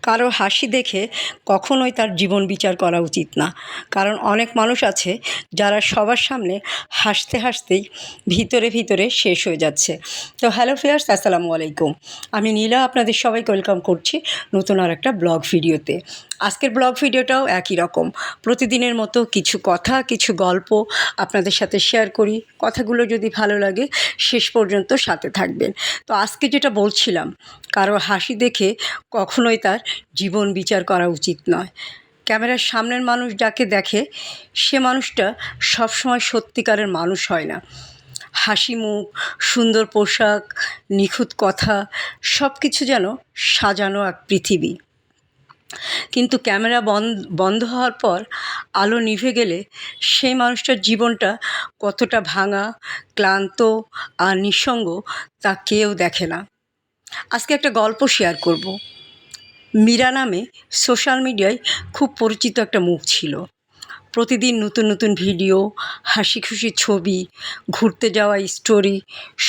কারো হাসি দেখে কখনোই তার জীবন বিচার করা উচিত না। কারণ অনেক মানুষ আছে যারা সবার সামনে হাসতে হাসতেই ভিতরে ভিতরে শেষ হয়ে যাচ্ছে। তো হ্যালো ফ্রেন্ডস, আসসালামু আলাইকুম। আমি নীলা আপনাদের সবাইকে ওয়েলকাম করছি নতুন আর একটা ব্লগ ভিডিওতে। আজকের ব্লগ ভিডিওটাও একই রকম, প্রতিদিনের মতো কিছু কথা, কিছু গল্প আপনাদের সাথে শেয়ার করি। কথাগুলো যদি ভালো লাগে শেষ পর্যন্ত সাথে থাকবেন। তো আজকে যেটা বলছিলাম, কারো হাসি দেখে কখনোই তার জীবন বিচার করা উচিত নয়। ক্যামেরার সামনের মানুষ যাকে দেখে সে মানুষটা সবসময় সত্যিকারের মানুষ হয় না। হাসি মুখ, সুন্দর পোশাক, নিখুঁত কথা, সব কিছু যেন সাজানো এক পৃথিবী। কিন্তু ক্যামেরা বন্ধ হওয়ার পর আলো নিভে গেলে সেই মানুষটার জীবনটা কতটা ভাঙা, ক্লান্ত আর নিঃসঙ্গ তা কেউ দেখে না। আজকে একটা গল্প শেয়ার করব। মীরা নামে সোশ্যাল মিডিয়ায় খুব পরিচিত একটা মুখ ছিল। প্রতিদিন নতুন নতুন ভিডিও, হাসি খুশি ছবি, ঘুরতে যাওয়া স্টোরি,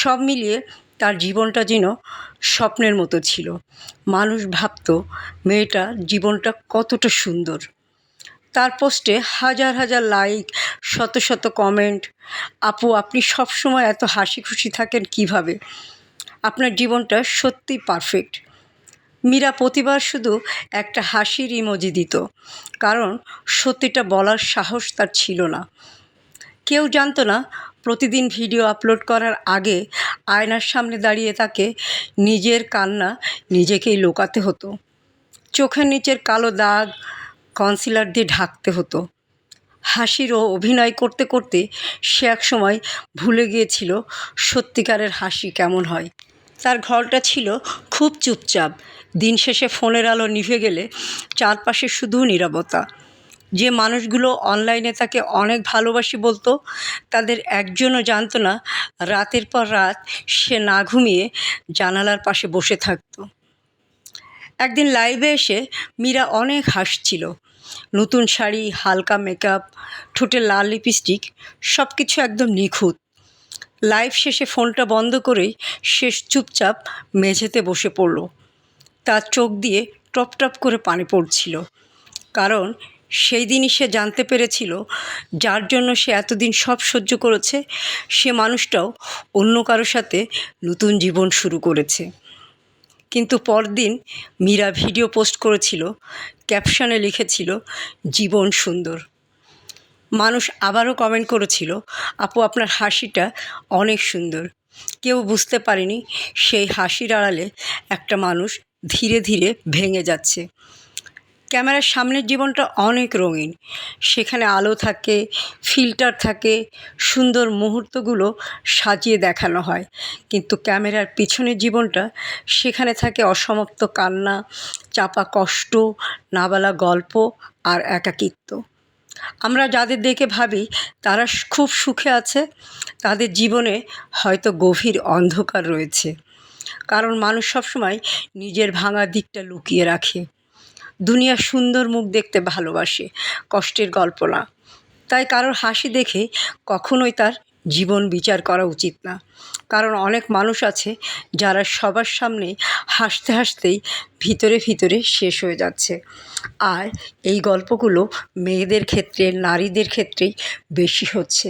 সব মিলিয়ে তার জীবনটা যেন স্বপ্নের মতো ছিল। মানুষ ভাবত মেয়েটার জীবনটা কতটা সুন্দর। তার পোস্টে হাজার হাজার লাইক, শত শত কমেন্ট। আপু, আপনি সবসময় এত হাসি খুশি থাকেন কিভাবে? আপনার জীবনটা সত্যি পারফেক্ট। মীরা প্রতিবার শুধু একটা হাসির ইমোজি দিত, কারণ সত্যিটা বলার সাহস তার ছিল না। কেউ জানতো না প্রতিদিন ভিডিও আপলোড করার আগে আয়নার সামনে দাঁড়িয়ে তাকে নিজের কান্না নিজেকেই লুকাতে হতো। চোখের নিচের কালো দাগ কনসিলার দিয়ে ঢাকতে হতো। হাসিরও অভিনয় করতে করতে সে একসময় ভুলে গিয়েছিল সত্যিকারের হাসি কেমন হয়। তার ঘরটা ছিল খুব চুপচাপ। দিন শেষে ফোনের আলো নিভে গেলে চারপাশে শুধু নীরবতা। যে মানুষগুলো অনলাইনে তাকে অনেক ভালোবাসি বলতো, তাদের একজনও জানতো না রাতের পর রাত সে না ঘুমিয়ে জানালার পাশে বসে থাকতো। একদিন লাইভে এসে মীরা অনেক হাসছিল। নতুন শাড়ি, হালকা মেকআপ, ঠোঁটে লাল লিপস্টিক, সব কিছু একদম নিখুঁত। লাইভ শেষে ফোনটা বন্ধ করেই সে চুপচাপ মেঝেতে বসে পড়ল। তার চোখ দিয়ে টপ টপ করে পানি পড়ছিল, কারণ সেই দিনই সে জানতে পেরেছিল যার জন্য সে এতদিন সব সহ্য করেছে সে মানুষটাও অন্য কারোর সাথে নতুন জীবন শুরু করেছে। কিন্তু পরদিন মীরা ভিডিও পোস্ট করেছিল, ক্যাপশনে লিখেছিল জীবন সুন্দর। মানুষ আবারও কমেন্ট করেছিল, আপু আপনার হাসিটা অনেক সুন্দর। কেউ বুঝতে পারেনি সেই হাসির আড়ালে একটা মানুষ ধীরে ধীরে ভেঙে যাচ্ছে। ক্যামেরার সামনের জীবনটা অনেক রঙিন। সেখানে আলো থাকে, ফিল্টার থাকে, সুন্দর মুহূর্তগুলো সাজিয়ে দেখানো হয়। কিন্তু ক্যামেরার পিছনের জীবনটা, সেখানে থাকে অসমাপ্ত কান্না, চাপা কষ্ট, না বলা গল্প আর একাকিত্ব। আমরা যাদের দেখে ভাবি তারা খুব সুখে আছে, তাদের জীবনে হয়তো গভীর অন্ধকার রয়েছে। কারণ মানুষ সবসময় নিজের ভাঙা দিকটা লুকিয়ে রাখে। দুনিয়া সুন্দর মুখ দেখতে ভালোবাসে, কষ্টের গল্প না। তাই কারোর হাসি দেখে কখনোই তার জীবন বিচার করা উচিত না। কারণ অনেক মানুষ আছে যারা সবার সামনে হাসতে হাসতেই ভিতরে ভিতরে শেষ হয়ে যাচ্ছে। আর এই গল্পগুলো মেয়েদের ক্ষেত্রে, নারীদের ক্ষেত্রেই বেশি হচ্ছে।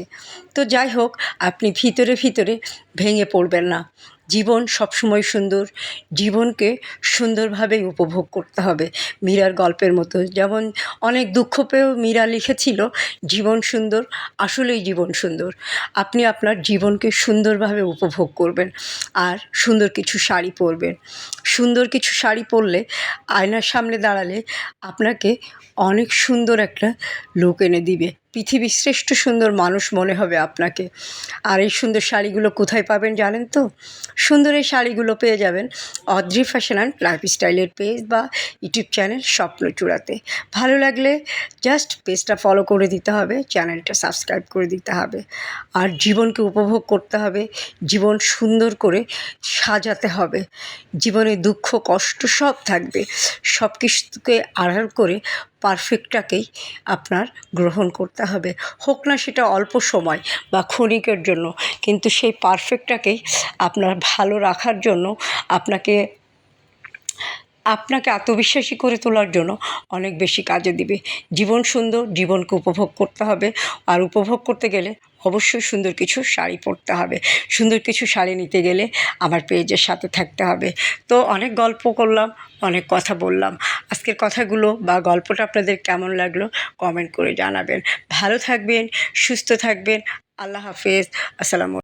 তো যাই হোক, আপনি ভিতরে ভিতরে ভেঙে পড়বেন না। জীবন সবসময় সুন্দর। জীবনকে সুন্দরভাবেই উপভোগ করতে হবে। মীরার গল্পের মতো, যেমন অনেক দুঃখ পেয়েও মীরা লিখেছিল জীবন সুন্দর। আসলেই জীবন সুন্দর। আপনি আপনার জীবনকে সুন্দরভাবে উপভোগ করবেন আর সুন্দর কিছু শাড়ি পরবেন। সুন্দর কিছু শাড়ি পরলে আয়নার সামনে দাঁড়ালে আপনাকে অনেক সুন্দর একটা লুক এনে দিবে। পৃথিবীর শ্রেষ্ঠ সুন্দর মানুষ মনে হবে আপনাকে। আর এই সুন্দর শাড়িগুলো কোথায় পাবেন জানেন তো? সুন্দর এই শাড়িগুলো পেয়ে যাবেন অদ্রি ফ্যাশন অ্যান্ড লাইফস্টাইলের পেজ বা ইউটিউব চ্যানেল স্বপ্নচূড়াতে। ভালো লাগলে জাস্ট পেজটা ফলো করে দিতে হবে, চ্যানেলটা সাবস্ক্রাইব করে দিতে হবে। আর জীবনকে উপভোগ করতে হবে, জীবন সুন্দর করে সাজাতে হবে। জীবনে দুঃখ কষ্ট সব থাকবে, সব কিছুকে আড়াল করে পারফেক্টটাকেই আপনার গ্রহণ করতে হবে। হোক না সেটা অল্প সময় বা ক্ষণিকের জন্য, কিন্তু সেই পারফেক্টটাকেই আপনার ভালো রাখার জন্য আপনাকে আপনাকে আত্মবিশ্বাসী করে তোলার জন্য অনেক বেশি কাজে দিবে। জীবন সুন্দর, জীবনকে উপভোগ করতে হবে। আর উপভোগ করতে গেলে অবশ্যই সুন্দর কিছু শাড়ি পরতে হবে। সুন্দর কিছু শাড়ি নিতে গেলে আমার পেজের সাথে থাকতে হবে। তো অনেক গল্প করলাম, অনেক কথা বললাম। আজকের কথাগুলো বা গল্পটা আপনাদের কেমন লাগলো কমেন্ট করে জানাবেন। ভালো থাকবেন, সুস্থ থাকবেন। আল্লাহ হাফেজ। আসসালামু